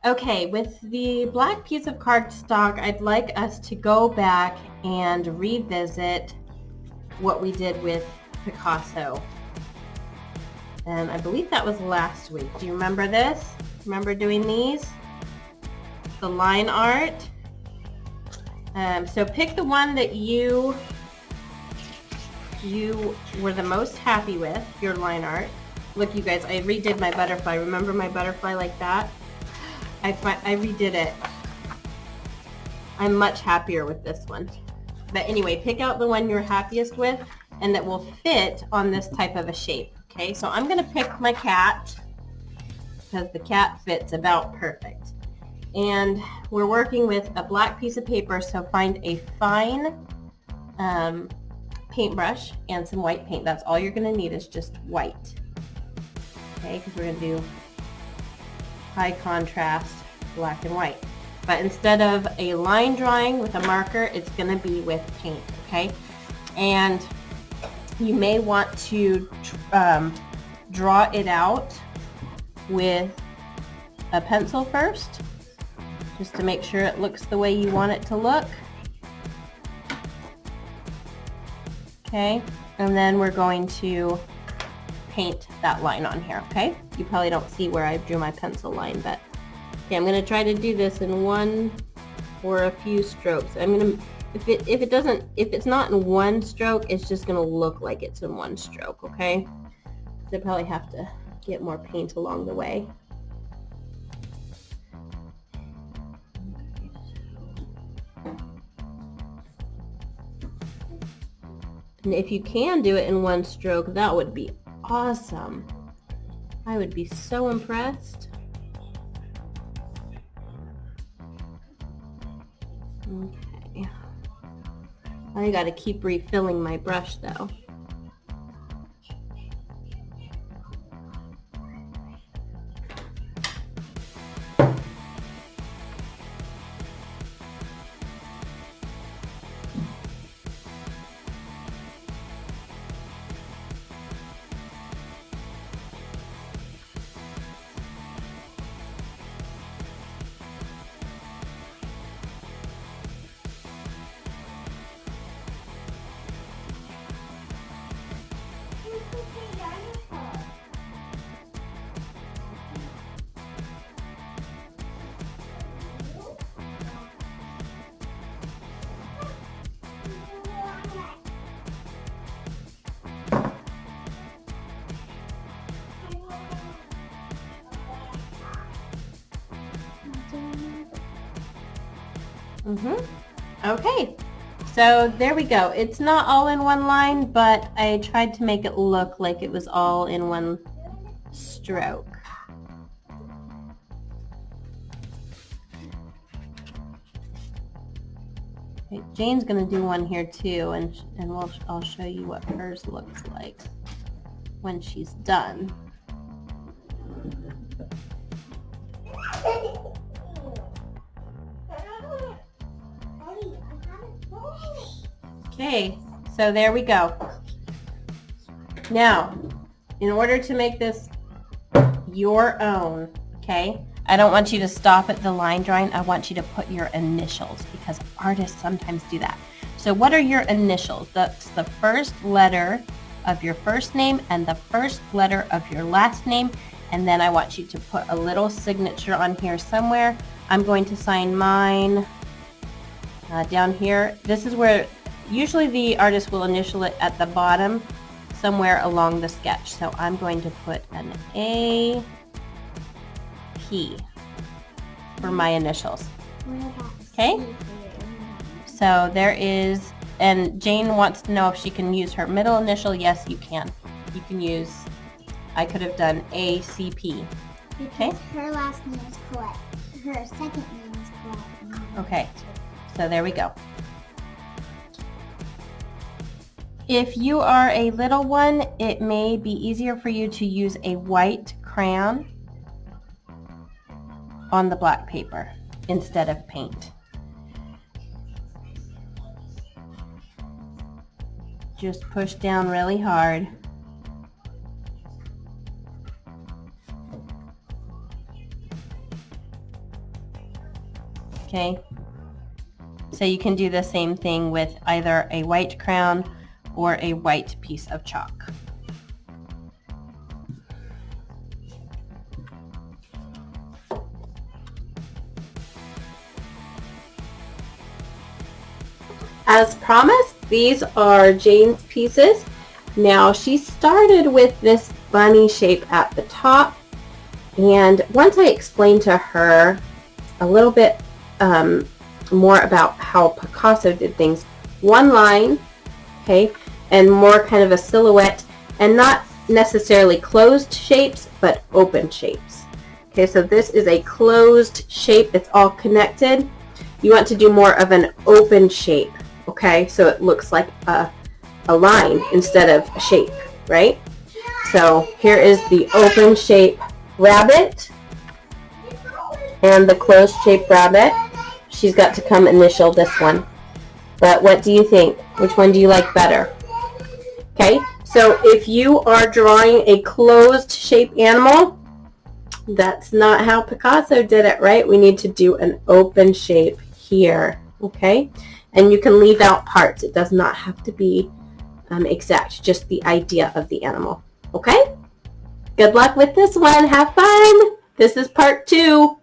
Okay, with the black piece of cardstock, I'd like us to go back and revisit what we did with Picasso. And I believe that was last week. Do you remember this? Remember doing these? The line art. So pick the one that you were the most happy with, your line art. Look, you guys, I redid my butterfly. Remember my butterfly like that? I redid it. I'm much happier with this one. But anyway, pick out the one you're happiest with and that will fit on this type of a shape. Okay, so I'm going to pick my cat because the cat fits about perfect. And we're working with a black piece of paper, so find a fine paintbrush and some white paint. That's all you're going to need is just white. Okay, because we're going to do high contrast black and white. But instead of a line drawing with a marker, it's going to be with paint, okay? And you may want to draw it out with a pencil first, just to make sure it looks the way you want it to look. Okay, and then we're going to paint that line on here, okay? You probably don't see where I drew my pencil line, but okay, I'm going to try to do this in one or a few strokes. I'm going to, if it's not in one stroke, it's just going to look like it's in one stroke, okay? So I probably have to get more paint along the way. And if you can do it in one stroke, that would be awesome. I would be so impressed. Okay. I gotta keep refilling my brush though. Okay, so there we go. It's not all in one line, but I tried to make it look like it was all in one stroke. Okay, Jane's going to do one here too, and I'll show you what hers looks like when she's done. Okay, so there we go. Now, in order to make this your own, okay, I don't want you to stop at the line drawing. I want you to put your initials because artists sometimes do that. So what are your initials? That's the first letter of your first name and the first letter of your last name. And then I want you to put a little signature on here somewhere. I'm going to sign mine down here. This is where usually the artist will initial it at the bottom somewhere along the sketch. So I'm going to put an A P for my initials. Okay? So there is, and Jane wants to know if she can use her middle initial. Yes, you can. You can use, I could have done ACP. Okay? Because her last name is Colette. Her second name is Colette. Okay, so there we go. If you are a little one, it may be easier for you to use a white crayon on the black paper instead of paint. Just push down really hard. Okay? So you can do the same thing with either a white crayon or a white piece of chalk. As promised, these are Jane's pieces. Now she started with this bunny shape at the top, and once I explained to her a little bit more about how Picasso did things, one line, okay, and more kind of a silhouette, and not necessarily closed shapes, but open shapes. Okay, so this is a closed shape, it's all connected. You want to do more of an open shape, okay, so it looks like a line instead of a shape, right? So here is the open shape rabbit and the closed shape rabbit. She's got to come initial this one. But what do you think? Which one do you like better? Okay, so if you are drawing a closed shape animal, that's not how Picasso did it, right? We need to do an open shape here, okay? And you can leave out parts. It does not have to be exact, just the idea of the animal, okay? Good luck with this one. Have fun. This is part 2.